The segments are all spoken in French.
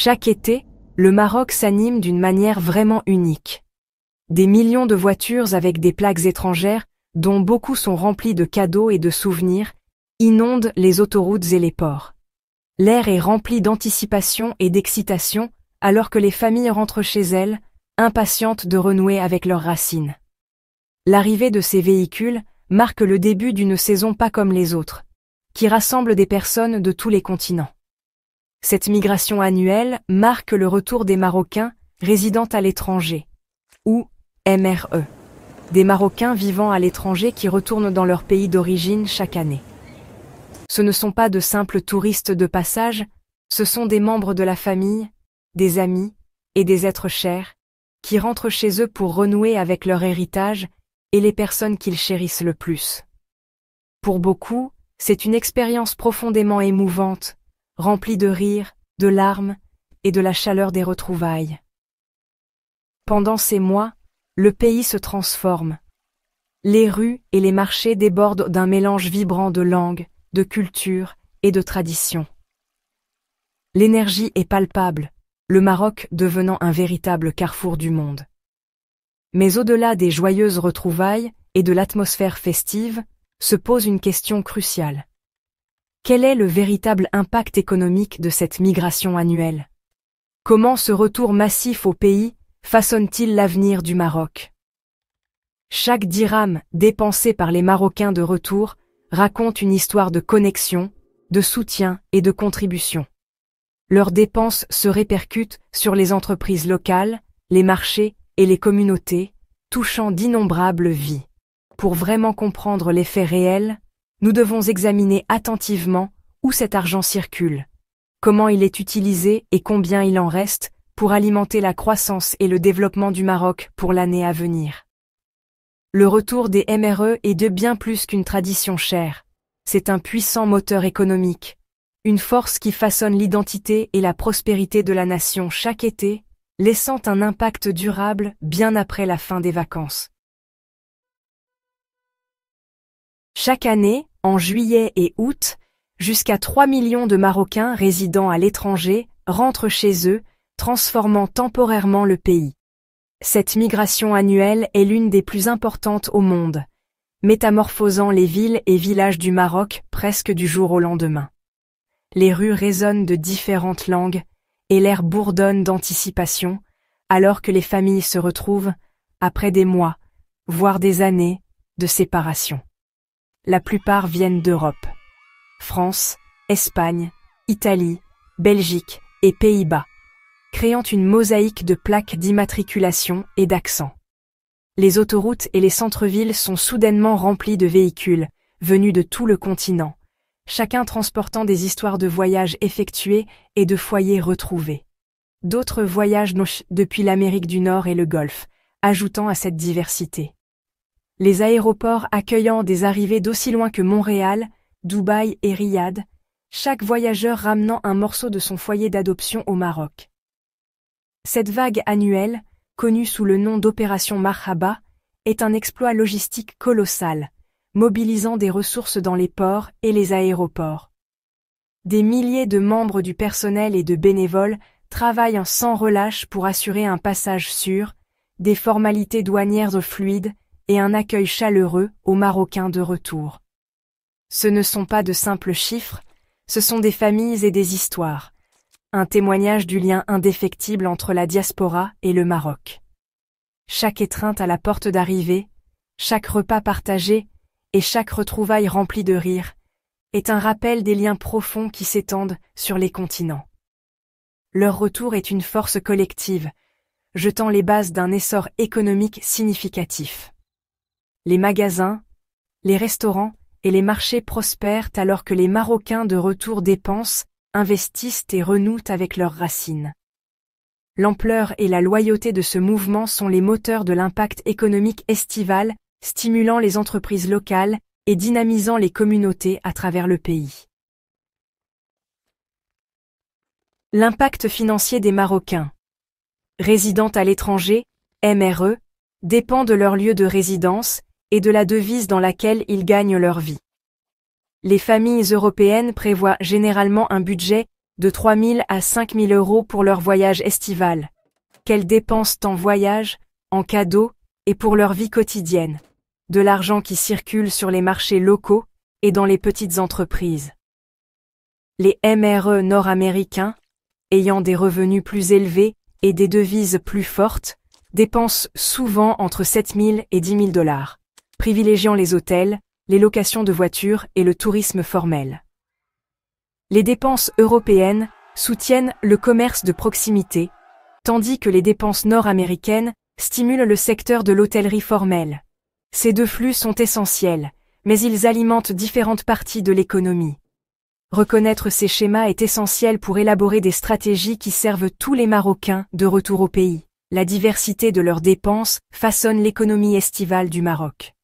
Chaque été, le Maroc s'anime d'une manière vraiment unique. Des millions de voitures avec des plaques étrangères, dont beaucoup sont remplies de cadeaux et de souvenirs, inondent les autoroutes et les ports. L'air est rempli d'anticipation et d'excitation, alors que les familles rentrent chez elles, impatientes de renouer avec leurs racines. L'arrivée de ces véhicules marque le début d'une saison pas comme les autres, qui rassemble des personnes de tous les continents. Cette migration annuelle marque le retour des Marocains résidant à l'étranger, ou MRE, des Marocains vivant à l'étranger qui retournent dans leur pays d'origine chaque année. Ce ne sont pas de simples touristes de passage, ce sont des membres de la famille, des amis et des êtres chers, qui rentrent chez eux pour renouer avec leur héritage et les personnes qu'ils chérissent le plus. Pour beaucoup, c'est une expérience profondément émouvante, remplie de rires, de larmes et de la chaleur des retrouvailles. Pendant ces mois, le pays se transforme. Les rues et les marchés débordent d'un mélange vibrant de langues, de cultures et de traditions. L'énergie est palpable, le Maroc devenant un véritable carrefour du monde. Mais au-delà des joyeuses retrouvailles et de l'atmosphère festive, se pose une question cruciale. Quel est le véritable impact économique de cette migration annuelle? Comment ce retour massif au pays façonne-t-il l'avenir du Maroc? Chaque dirham dépensé par les Marocains de retour raconte une histoire de connexion, de soutien et de contribution. Leurs dépenses se répercutent sur les entreprises locales, les marchés et les communautés, touchant d'innombrables vies. Pour vraiment comprendre l'effet réel, nous devons examiner attentivement où cet argent circule, comment il est utilisé et combien il en reste pour alimenter la croissance et le développement du Maroc pour l'année à venir. Le retour des MRE est de bien plus qu'une tradition chère. C'est un puissant moteur économique, une force qui façonne l'identité et la prospérité de la nation chaque été, laissant un impact durable bien après la fin des vacances. Chaque année, en juillet et août, jusqu'à 3 millions de Marocains résidant à l'étranger rentrent chez eux, transformant temporairement le pays. Cette migration annuelle est l'une des plus importantes au monde, métamorphosant les villes et villages du Maroc presque du jour au lendemain. Les rues résonnent de différentes langues et l'air bourdonne d'anticipation, alors que les familles se retrouvent, après des mois, voire des années, de séparation. La plupart viennent d'Europe. France, Espagne, Italie, Belgique et Pays-Bas, créant une mosaïque de plaques d'immatriculation et d'accents. Les autoroutes et les centres-villes sont soudainement remplis de véhicules, venus de tout le continent, chacun transportant des histoires de voyages effectués et de foyers retrouvés. D'autres voyagent depuis l'Amérique du Nord et le Golfe, ajoutant à cette diversité. Les aéroports accueillant des arrivées d'aussi loin que Montréal, Dubaï et Riyad, chaque voyageur ramenant un morceau de son foyer d'adoption au Maroc. Cette vague annuelle, connue sous le nom d'Opération Marhaba, est un exploit logistique colossal, mobilisant des ressources dans les ports et les aéroports. Des milliers de membres du personnel et de bénévoles travaillent sans relâche pour assurer un passage sûr, des formalités douanières fluides et un accueil chaleureux aux Marocains de retour. Ce ne sont pas de simples chiffres, ce sont des familles et des histoires, un témoignage du lien indéfectible entre la diaspora et le Maroc. Chaque étreinte à la porte d'arrivée, chaque repas partagé et chaque retrouvaille remplie de rires est un rappel des liens profonds qui s'étendent sur les continents. Leur retour est une force collective, jetant les bases d'un essor économique significatif. Les magasins, les restaurants et les marchés prospèrent alors que les Marocains de retour dépensent, investissent et renouent avec leurs racines. L'ampleur et la loyauté de ce mouvement sont les moteurs de l'impact économique estival, stimulant les entreprises locales et dynamisant les communautés à travers le pays. L'impact financier des Marocains. Résidant à l'étranger, MRE, dépend de leur lieu de résidence et de la devise dans laquelle ils gagnent leur vie. Les familles européennes prévoient généralement un budget de 3 000 à 5 000 € pour leur voyage estival, qu'elles dépensent en voyage, en cadeaux et pour leur vie quotidienne, de l'argent qui circule sur les marchés locaux et dans les petites entreprises. Les MRE nord-américains, ayant des revenus plus élevés et des devises plus fortes, dépensent souvent entre 7 000 et 10 000 $, privilégiant les hôtels, les locations de voitures et le tourisme formel. Les dépenses européennes soutiennent le commerce de proximité, tandis que les dépenses nord-américaines stimulent le secteur de l'hôtellerie formelle. Ces deux flux sont essentiels, mais ils alimentent différentes parties de l'économie. Reconnaître ces schémas est essentiel pour élaborer des stratégies qui servent tous les Marocains de retour au pays. La diversité de leurs dépenses façonne l'économie estivale du Maroc.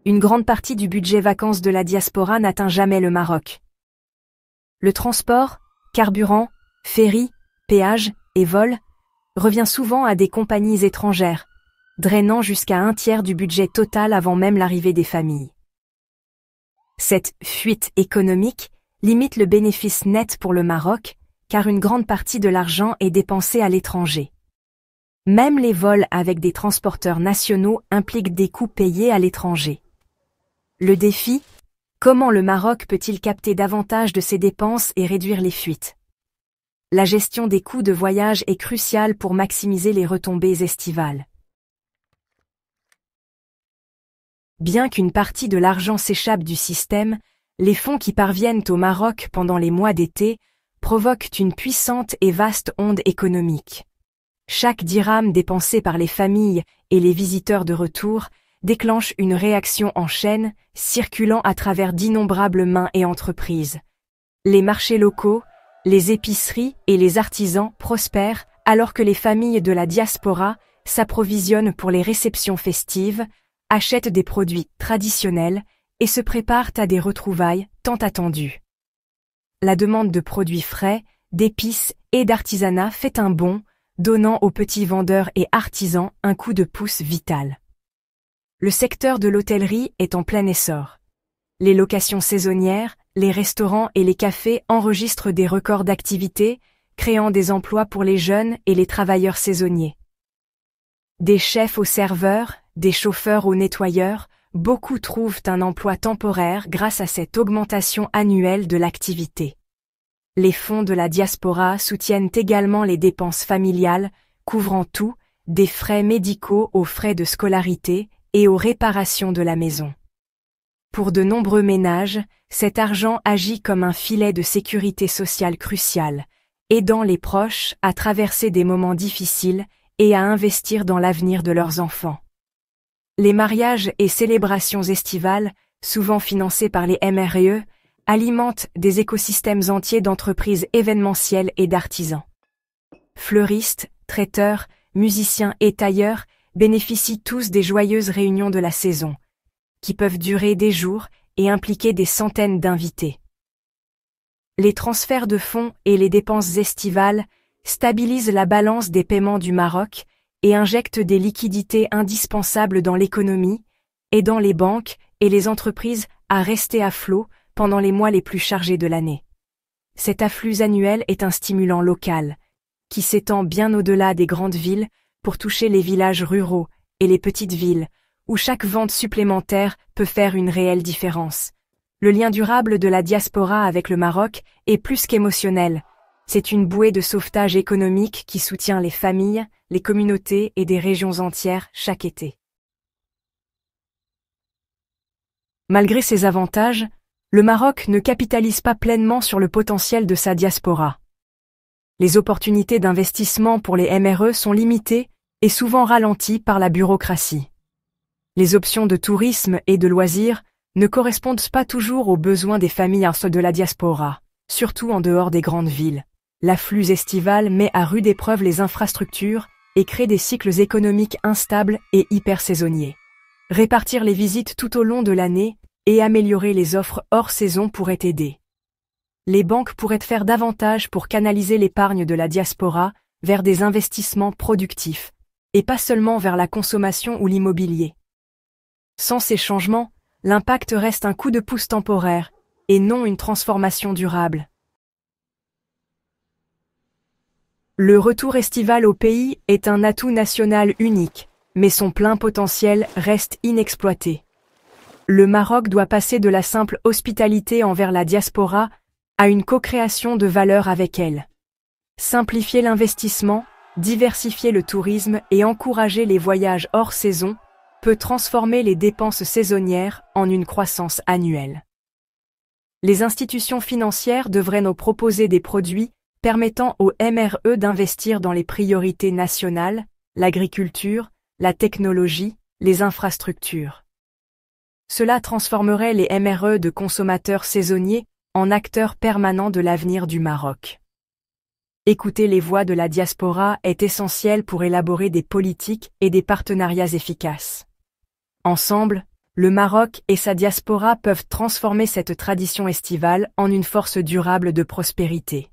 Une grande partie du budget vacances de la diaspora n'atteint jamais le Maroc. Le transport, carburant, ferry, péage et vol revient souvent à des compagnies étrangères, drainant jusqu'à 1/3 du budget total avant même l'arrivée des familles. Cette fuite économique limite le bénéfice net pour le Maroc, car une grande partie de l'argent est dépensée à l'étranger. Même les vols avec des transporteurs nationaux impliquent des coûts payés à l'étranger. Le défi, comment le Maroc peut-il capter davantage de ses dépenses et réduire les fuites? La gestion des coûts de voyage est cruciale pour maximiser les retombées estivales. Bien qu'une partie de l'argent s'échappe du système, les fonds qui parviennent au Maroc pendant les mois d'été provoquent une puissante et vaste onde économique. Chaque dirham dépensé par les familles et les visiteurs de retour déclenche une réaction en chaîne, circulant à travers d'innombrables mains et entreprises. Les marchés locaux, les épiceries et les artisans prospèrent alors que les familles de la diaspora s'approvisionnent pour les réceptions festives, achètent des produits traditionnels et se préparent à des retrouvailles tant attendues. La demande de produits frais, d'épices et d'artisanat fait un bond, donnant aux petits vendeurs et artisans un coup de pouce vital. Le secteur de l'hôtellerie est en plein essor. Les locations saisonnières, les restaurants et les cafés enregistrent des records d'activité, créant des emplois pour les jeunes et les travailleurs saisonniers. Des chefs aux serveurs, des chauffeurs aux nettoyeurs, beaucoup trouvent un emploi temporaire grâce à cette augmentation annuelle de l'activité. Les fonds de la diaspora soutiennent également les dépenses familiales, couvrant tout, des frais médicaux aux frais de scolarité et aux réparations de la maison. Pour de nombreux ménages, cet argent agit comme un filet de sécurité sociale crucial, aidant les proches à traverser des moments difficiles et à investir dans l'avenir de leurs enfants. Les mariages et célébrations estivales, souvent financés par les MRE, alimentent des écosystèmes entiers d'entreprises événementielles et d'artisans. Fleuristes, traiteurs, musiciens et tailleurs bénéficient tous des joyeuses réunions de la saison, qui peuvent durer des jours et impliquer des centaines d'invités. Les transferts de fonds et les dépenses estivales stabilisent la balance des paiements du Maroc et injectent des liquidités indispensables dans l'économie, aidant les banques et les entreprises à rester à flot pendant les mois les plus chargés de l'année. Cet afflux annuel est un stimulant local, qui s'étend bien au-delà des grandes villes pour toucher les villages ruraux et les petites villes, où chaque vente supplémentaire peut faire une réelle différence. Le lien durable de la diaspora avec le Maroc est plus qu'émotionnel. C'est une bouée de sauvetage économique qui soutient les familles, les communautés et des régions entières chaque été. Malgré ces avantages, le Maroc ne capitalise pas pleinement sur le potentiel de sa diaspora. Les opportunités d'investissement pour les MRE sont limitées et souvent ralenties par la bureaucratie. Les options de tourisme et de loisirs ne correspondent pas toujours aux besoins des familles de la diaspora, surtout en dehors des grandes villes. L'afflux estival met à rude épreuve les infrastructures et crée des cycles économiques instables et hyper-saisonniers. Répartir les visites tout au long de l'année et améliorer les offres hors saison pourrait aider. Les banques pourraient faire davantage pour canaliser l'épargne de la diaspora vers des investissements productifs, et pas seulement vers la consommation ou l'immobilier. Sans ces changements, l'impact reste un coup de pouce temporaire, et non une transformation durable. Le retour estival au pays est un atout national unique, mais son plein potentiel reste inexploité. Le Maroc doit passer de la simple hospitalité envers la diaspora à une co-création de valeur avec elle. Simplifier l'investissement, diversifier le tourisme et encourager les voyages hors saison peut transformer les dépenses saisonnières en une croissance annuelle. Les institutions financières devraient nous proposer des produits permettant aux MRE d'investir dans les priorités nationales, l'agriculture, la technologie, les infrastructures. Cela transformerait les MRE de consommateurs saisonniers en acteurs permanents de l'avenir du Maroc. Écouter les voix de la diaspora est essentiel pour élaborer des politiques et des partenariats efficaces. Ensemble, le Maroc et sa diaspora peuvent transformer cette tradition estivale en une force durable de prospérité.